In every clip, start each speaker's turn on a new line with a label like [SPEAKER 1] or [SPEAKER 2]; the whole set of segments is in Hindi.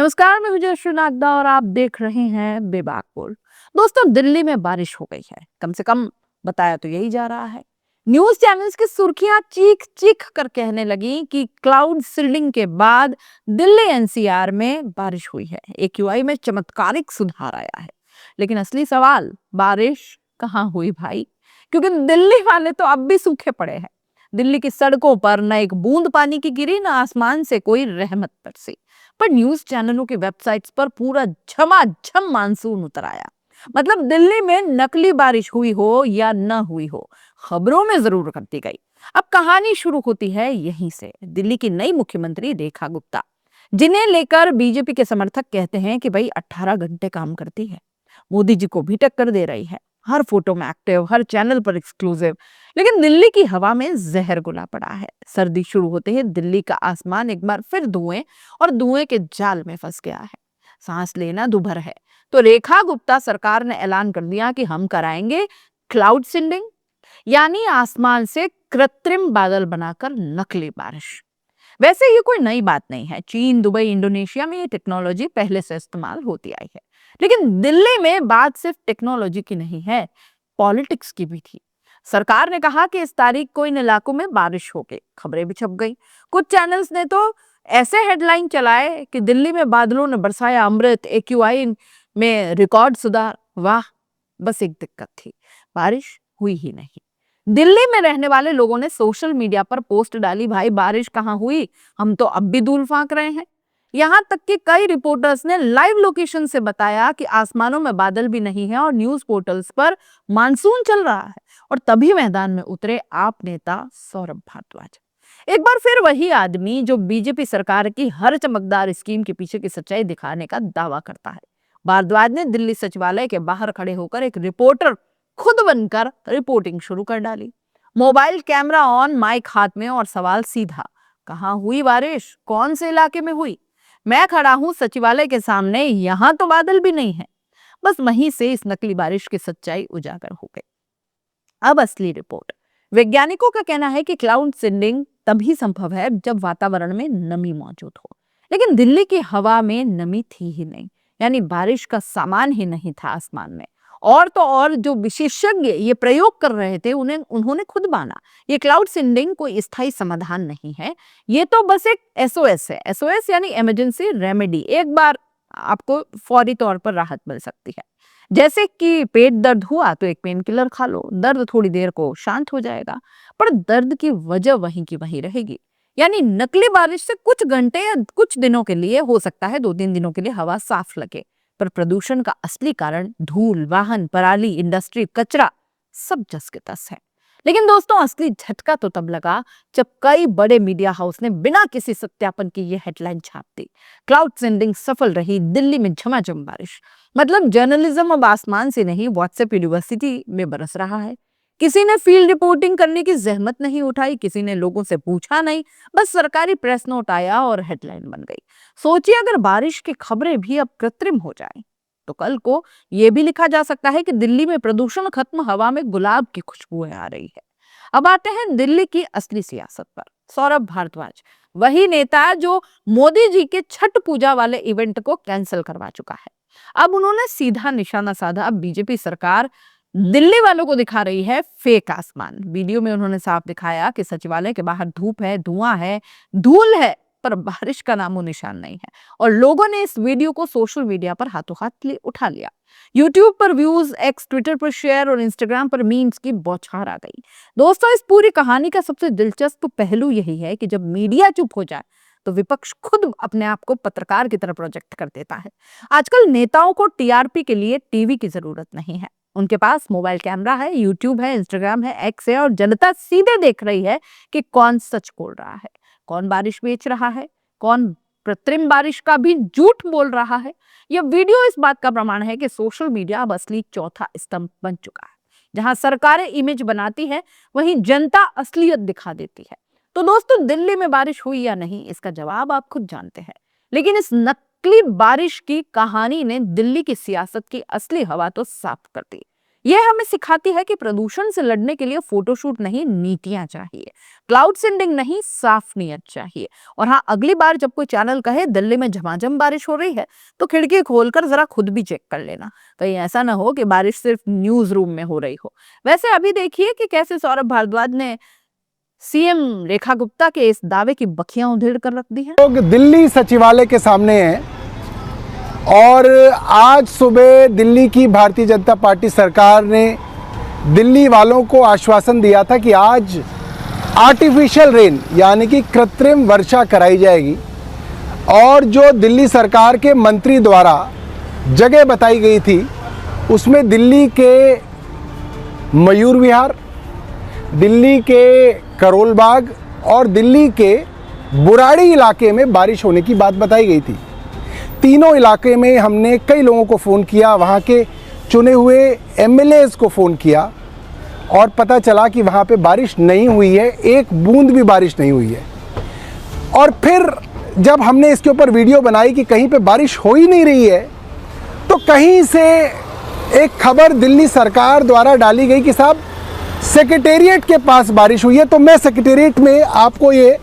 [SPEAKER 1] नमस्कार, मैं विजय श्रीनागदा और आप देख रहे हैं बेबाक बोल। दोस्तों, दिल्ली में बारिश हो गई है। कम से कम बताया तो यही जा रहा है। न्यूज चैनल्स की सुर्खियां चीख चीख कर कहने लगी कि क्लाउड सीडिंग के बाद दिल्ली एनसीआर में बारिश हुई है, एक्यूआई में चमत्कारिक सुधार आया है। लेकिन असली सवाल, बारिश कहाँ हुई भाई? क्योंकि दिल्ली वाले तो अब भी सूखे पड़े हैं। दिल्ली की सड़कों पर न एक बूंद पानी की गिरी, न आसमान से कोई रहमत बरसी। पर न्यूज चैनलों की वेबसाइट्स पर पूरा झमाझम मानसून उतर आया। मतलब दिल्ली में नकली बारिश हुई हो या न हुई हो, खबरों में जरूर करती गई। अब कहानी शुरू होती है यहीं से। दिल्ली की नई मुख्यमंत्री रेखा गुप्ता, जिन्हें लेकर बीजेपी के समर्थक कहते हैं कि भाई 18 घंटे काम करती है, मोदी जी को भी टक्कर दे रही है, हर फोटो में एक्टिव, हर चैनल पर एक्सक्लूसिव। लेकिन दिल्ली की हवा में जहर घुला पड़ा है। सर्दी शुरू होते ही दिल्ली का आसमान एक बार फिर धुएं और धुएं के जाल में फंस गया है। सांस लेना दुभर है। तो रेखा गुप्ता सरकार ने ऐलान कर दिया कि हम कराएंगे क्लाउड सीडिंग, यानी आसमान से कृत्रिम बादल बनाकर नकली बारिश। वैसे ये कोई नई बात नहीं है। चीन, दुबई, इंडोनेशिया में ये टेक्नोलॉजी पहले से इस्तेमाल होती आई है। लेकिन दिल्ली में बात सिर्फ टेक्नोलॉजी की नहीं है, पॉलिटिक्स की भी थी। सरकार ने कहा कि इस तारीख को इन इलाकों में बारिश होगी। खबरें भी छप गई। कुछ चैनल्स ने तो ऐसे हेडलाइन चलाए कि दिल्ली में बादलों ने बरसाया अमृत, एक्यूआई में रिकॉर्ड सुधार। वाह! बस एक दिक्कत थी, बारिश हुई ही नहीं। दिल्ली में रहने वाले लोगों ने सोशल मीडिया पर पोस्ट डाली, भाई बारिश कहाँ हुई, हम तो अब भी धूल फांक रहे हैं। यहाँ तक कि कई रिपोर्टर्स ने लाइव लोकेशन से बताया कि आसमानों में बादल भी नहीं है और न्यूज पोर्टल्स पर मानसून चल रहा है। और तभी मैदान में उतरे आप नेता सौरभ भारद्वाज। एक बार फिर वही आदमी जो बीजेपी सरकार की हर चमकदार स्कीम के पीछे की सच्चाई दिखाने का दावा करता है। भारद्वाज ने दिल्ली सचिवालय के बाहर खड़े होकर एक रिपोर्टर खुद बनकर रिपोर्टिंग शुरू कर डाली। मोबाइल कैमरा ऑन, माइक हाथ में और सवाल सीधा, कहाँ हुई बारिश, कौन से इलाके में हुई? मैं खड़ा हूं सचिवालय के सामने, यहां तो बादल भी नहीं है। बस वहीं से इस नकली बारिश की सच्चाई उजागर हो गई। अब असली रिपोर्ट। वैज्ञानिकों का कहना है कि क्लाउड सीडिंग तभी संभव है जब वातावरण में नमी मौजूद हो। लेकिन दिल्ली की हवा में नमी थी ही नहीं, यानी बारिश का सामान ही नहीं था आसमान में। और तो और जो विशेषज्ञ ये प्रयोग कर रहे थे उन्होंने खुद माना, ये क्लाउड सीडिंग कोई स्थायी समाधान नहीं है। ये तो बस एक एसओएस है। एसओएस यानी इमरजेंसी रेमेडी। एक बार आपको फौरी तौर पर राहत मिल सकती है। जैसे कि पेट दर्द हुआ तो एक पेन किलर खा लो, दर्द थोड़ी देर को शांत हो जाएगा। पर दर्द की वजह वहीं की वहीं रहेगी। यानी नकली बारिश से कुछ घंटे या कुछ दिनों के लिए, हो सकता है 2-3 दिनों के लिए, हवा साफ लगे। पर प्रदूषण का असली कारण धूल, वाहन, पराली, इंडस्ट्री, कचरा, सब जस के तस है। लेकिन दोस्तों, असली झटका तो तब लगा जब कई बड़े मीडिया हाउस ने बिना किसी सत्यापन की ये हेडलाइन छाप दी, क्लाउड सीडिंग सफल रही, दिल्ली में झमाझम बारिश। मतलब जर्नलिज्म अब आसमान से नहीं, व्हाट्सएप यूनिवर्सिटी में बरस रहा है। किसी ने फील्ड रिपोर्टिंग करने की जहमत नहीं उठाई, किसी ने लोगों से पूछा नहीं, बस सरकारी प्रेस नोट आया और हेडलाइन बन गई। सोचिए, अगर बारिश की खबरें भी अब कृत्रिम हो जाएं, तो कल को यह भी लिखा जा सकता है कि दिल्ली में प्रदूषण खत्म, हवा में गुलाब की खुशबुएं आ रही है। अब आते हैं दिल्ली की असली सियासत पर। सौरभ भारद्वाज, वही नेता जो मोदी जी के छठ पूजा वाले इवेंट को कैंसिल करवा चुका है, अब उन्होंने सीधा निशाना साधा। अब बीजेपी सरकार दिल्ली वालों को दिखा रही है फेक आसमान। वीडियो में उन्होंने साफ दिखाया कि सचिवालय के बाहर धूप है, धुआं है, धूल है, पर बारिश का नामो निशान नहीं है। और लोगों ने इस वीडियो को सोशल मीडिया पर हाथों हाथ उठा लिया। यूट्यूब पर व्यूज, एक्स ट्विटर पर शेयर और इंस्टाग्राम पर मीम्स की बौछार आ गई। दोस्तों, इस पूरी कहानी का सबसे दिलचस्प पहलू यही है कि जब मीडिया चुप हो जाए तो विपक्ष खुद अपने आप को पत्रकार की तरह प्रोजेक्ट कर देता है। आजकल नेताओं को टीआरपी के लिए टीवी की जरूरत नहीं है। उनके पास मोबाइल कैमरा है, यूट्यूब है, इंस्टाग्राम है, एक्स है, और जनता सीधे देख रही है कि कौन सच बोल रहा है, कौन बारिश बेच रहा है, कौन कृत्रिम बारिश का भी झूठ बोल रहा है। यह वीडियो इस बात का प्रमाण है कि सोशल मीडिया अब असली चौथा स्तंभ बन चुका है। जहां सरकारें इमेज बनाती है, वहीं जनता असलियत दिखा देती है। तो दोस्तों, दिल्ली में बारिश हुई या नहीं, इसका जवाब आप खुद जानते हैं। लेकिन इस नकली बारिश की कहानी ने दिल्ली की सियासत की असली हवा तो साफ कर दी। यह हमें सिखाती है कि प्रदूषण से लड़ने के लिए फोटोशूट नहीं, नीतियां चाहिए, क्लाउड सीडिंग नहीं, साफ नीयत चाहिए। और हाँ, अगली बार जब कोई चैनल कहे दिल्ली में झमाझम बारिश हो रही है, तो खिड़की खोलकर जरा खुद भी चेक कर लेना, कहीं ऐसा ना हो कि बारिश सिर्फ न्यूज रूम में हो रही हो। वैसे अभी देखिए कि कैसे सौरभ भारद्वाज ने सीएम रेखा गुप्ता के इस दावे की बखियां उधेड़ कर रख दी हैं।
[SPEAKER 2] लोग दिल्ली सचिवालय के सामने हैं और आज सुबह दिल्ली की भारतीय जनता पार्टी सरकार ने दिल्ली वालों को आश्वासन दिया था कि आज आर्टिफिशियल रेन यानी कि कृत्रिम वर्षा कराई जाएगी। और जो दिल्ली सरकार के मंत्री द्वारा जगह बताई गई थी उसमें दिल्ली के मयूर विहार, दिल्ली के करोल बाग और दिल्ली के बुराड़ी इलाके में बारिश होने की बात बताई गई थी। तीनों इलाके में हमने कई लोगों को फ़ोन किया, वहाँ के चुने हुए एमएलएज को फ़ोन किया और पता चला कि वहाँ पे बारिश नहीं हुई है, एक बूंद भी बारिश नहीं हुई है। और फिर जब हमने इसके ऊपर वीडियो बनाई कि कहीं पे बारिश हो ही नहीं रही है, तो कहीं से एक खबर दिल्ली सरकार द्वारा डाली गई कि साहब सेक्रेटेरिएट के पास बारिश हुई है। तो मैं सेक्रेटेरिएट में आपको ये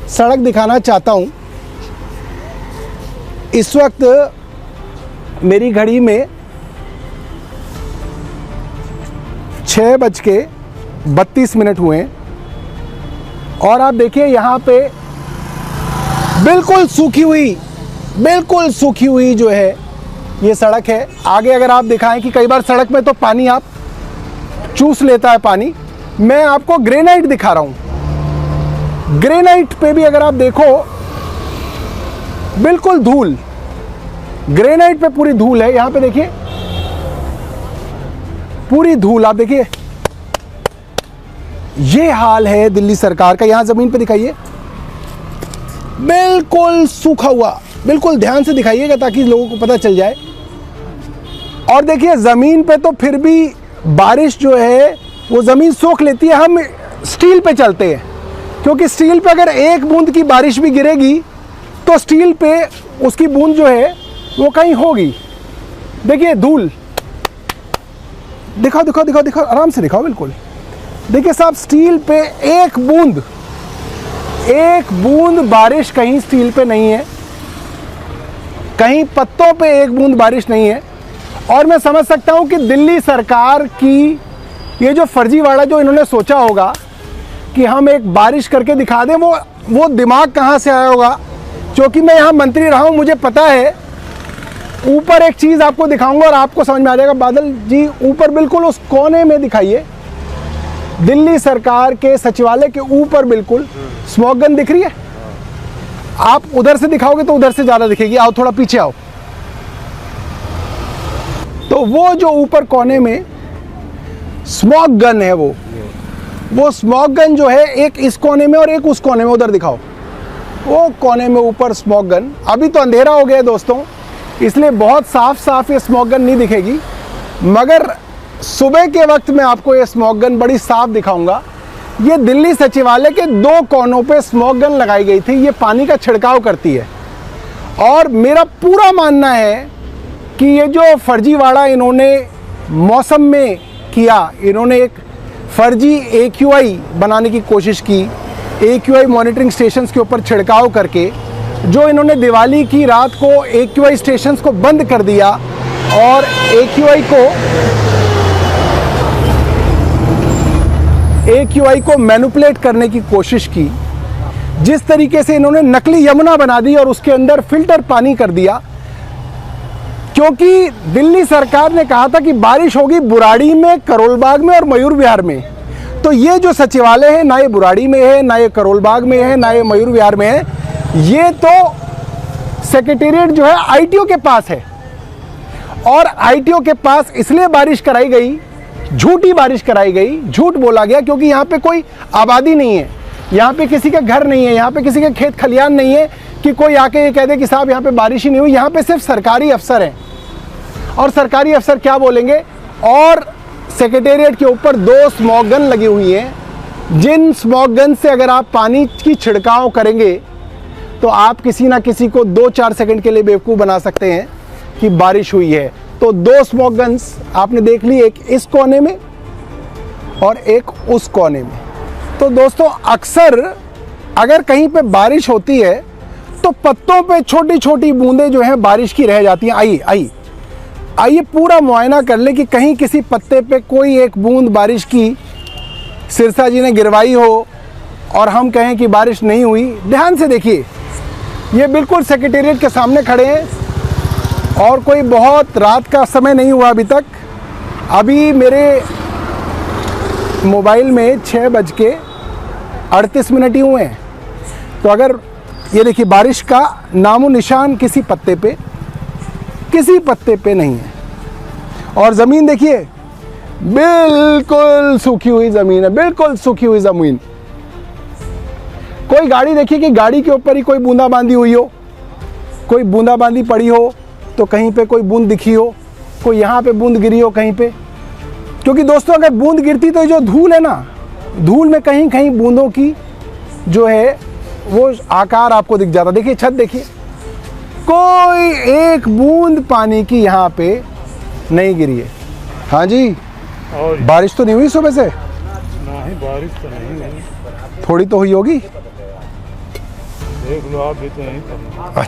[SPEAKER 2] सड़क दिखाना चाहता हूँ। इस वक्त मेरी घड़ी में 6:32 हुए हैं और आप देखिए यहाँ पे बिल्कुल सूखी हुई जो है ये सड़क है। आगे अगर आप दिखाएं कि कई बार सड़क में तो पानी आप चूस लेता है पानी। मैं आपको ग्रेनाइट दिखा रहा हूँ। ग्रेनाइट पे भी अगर आप देखो बिल्कुल धूल, ग्रेनाइट पे पूरी धूल है। यहाँ पे देखिए पूरी धूल, आप देखिए ये हाल है दिल्ली सरकार का। यहाँ जमीन पे दिखाइए, बिल्कुल सूखा हुआ, बिल्कुल ध्यान से दिखाइएगा ताकि लोगों को पता चल जाए। और देखिए ज़मीन पे तो फिर भी बारिश जो है वो ज़मीन सोख लेती है। हम स्टील पे चलते हैं क्योंकि स्टील पे अगर एक बूंद की बारिश भी गिरेगी तो स्टील पे उसकी बूंद जो है वो कहीं होगी। देखिए धूल, दिखाओ, आराम से दिखाओ, बिल्कुल देखिए साहब, स्टील पे एक बूंद बारिश कहीं स्टील पे नहीं है, कहीं पत्तों पे एक बूंद बारिश नहीं है। और मैं समझ सकता हूं कि दिल्ली सरकार की ये जो फर्जीवाड़ा जो इन्होंने सोचा होगा कि हम एक बारिश करके दिखा दें, वो दिमाग कहां से आया होगा। क्योंकि मैं यहां मंत्री रहा हूं, मुझे पता है। ऊपर एक चीज़ आपको दिखाऊंगा और आपको समझ में आ जाएगा। बादल जी ऊपर बिल्कुल उस कोने में दिखाइए, दिल्ली सरकार के सचिवालय के ऊपर बिल्कुल स्मोक गन दिख रही है। आप उधर से दिखाओगे तो उधर से ज़्यादा दिखेगी। आओ थोड़ा पीछे आओ। तो वो जो ऊपर कोने में स्मोक गन है, वो स्मोक गन जो है एक इस कोने में और एक उस कोने में, उधर दिखाओ वो कोने में ऊपर स्मोक गन। अभी तो अंधेरा हो गया है दोस्तों, इसलिए बहुत साफ ये स्मोक गन नहीं दिखेगी, मगर सुबह के वक्त मैं आपको ये स्मोक गन बड़ी साफ दिखाऊंगा। ये दिल्ली सचिवालय के 2 कोनों पे स्मोक गन लगाई गई थी। ये पानी का छिड़काव करती है। और मेरा पूरा मानना है कि ये जो फर्जीवाड़ा इन्होंने मौसम में किया, इन्होंने एक फर्जी AQI बनाने की कोशिश की, AQI मॉनिटरिंग स्टेशंस के ऊपर छिड़काव करके, जो इन्होंने दिवाली की रात को AQI स्टेशंस को बंद कर दिया और AQI को मैनिपुलेट करने की कोशिश की। जिस तरीके से इन्होंने नकली यमुना बना दी और उसके अंदर फिल्टर पानी कर दिया, क्योंकि दिल्ली सरकार ने कहा था कि बारिश होगी बुराड़ी में, करोल बाग में और मयूर विहार में। तो ये जो सचिवालय है ना ये बुराड़ी में है, ना ये करोल बाग में है, ना ये मयूर विहार में है, ये तो सेक्रेटेरिएट जो है ITO के पास है। और ITO के पास इसलिए बारिश कराई गई, झूठी बारिश कराई गई, झूठ बोला गया, क्योंकि यहाँ पे कोई आबादी नहीं है, यहाँ पे किसी का घर नहीं है, यहाँ पे किसी के खेत खलियान नहीं है कि कोई आके ये कह दे कि साहब यहाँ पे बारिश ही नहीं हुई। यहाँ पे सिर्फ सरकारी अफसर हैं और सरकारी अफसर क्या बोलेंगे। और सेक्रेटेरिएट के ऊपर 2 स्मोक गन लगी हुई हैं, जिन स्मोक गन से अगर आप पानी की छिड़काव करेंगे तो आप किसी ना किसी को 2-4 सेकंड के लिए बेवकूफ़ बना सकते हैं कि बारिश हुई है। तो 2 स्मोक गन्स आपने देख ली, एक इस कोने में और एक उस कोने में। तो दोस्तों अक्सर अगर कहीं पे बारिश होती है तो पत्तों पे छोटी छोटी बूंदें जो हैं बारिश की रह जाती हैं। आइए पूरा मुआयना कर ले कि कहीं किसी पत्ते पे कोई एक बूंद बारिश की सिरसा जी ने गिरवाई हो और हम कहें कि बारिश नहीं हुई। ध्यान से देखिए, ये बिल्कुल सेक्रेटेरिएट के सामने खड़े हैं और कोई बहुत रात का समय नहीं हुआ अभी तक। अभी मेरे मोबाइल में 6:38 ही हुए हैं। तो अगर ये देखिए, बारिश का नामो निशान किसी पत्ते पे नहीं है। और ज़मीन देखिए, बिल्कुल सूखी हुई ज़मीन है, बिल्कुल सूखी हुई ज़मीन। कोई गाड़ी देखिए कि गाड़ी के ऊपर ही कोई बूंदाबांदी हुई हो, कोई बूंदाबांदी पड़ी हो तो कहीं पे कोई बूंद दिखी हो, कोई यहाँ पे बूंद गिरी हो कहीं पे। क्योंकि दोस्तों अगर बूंद गिरती तो जो धूल है ना, धूल में कहीं कहीं बूंदों की जो है वो आकार आपको दिख जाता। देखिए छत देखिए, कोई एक बूंद पानी की यहाँ पे नहीं गिरी है। हाँ जी,
[SPEAKER 3] और
[SPEAKER 2] बारिश तो नहीं हुई सुबह से?
[SPEAKER 3] नहीं, बारिश तो नहीं हुई।
[SPEAKER 2] थोड़ी तो हुई होगी।
[SPEAKER 3] देख लो आप भी तो नहीं करना।
[SPEAKER 2] अच्छा।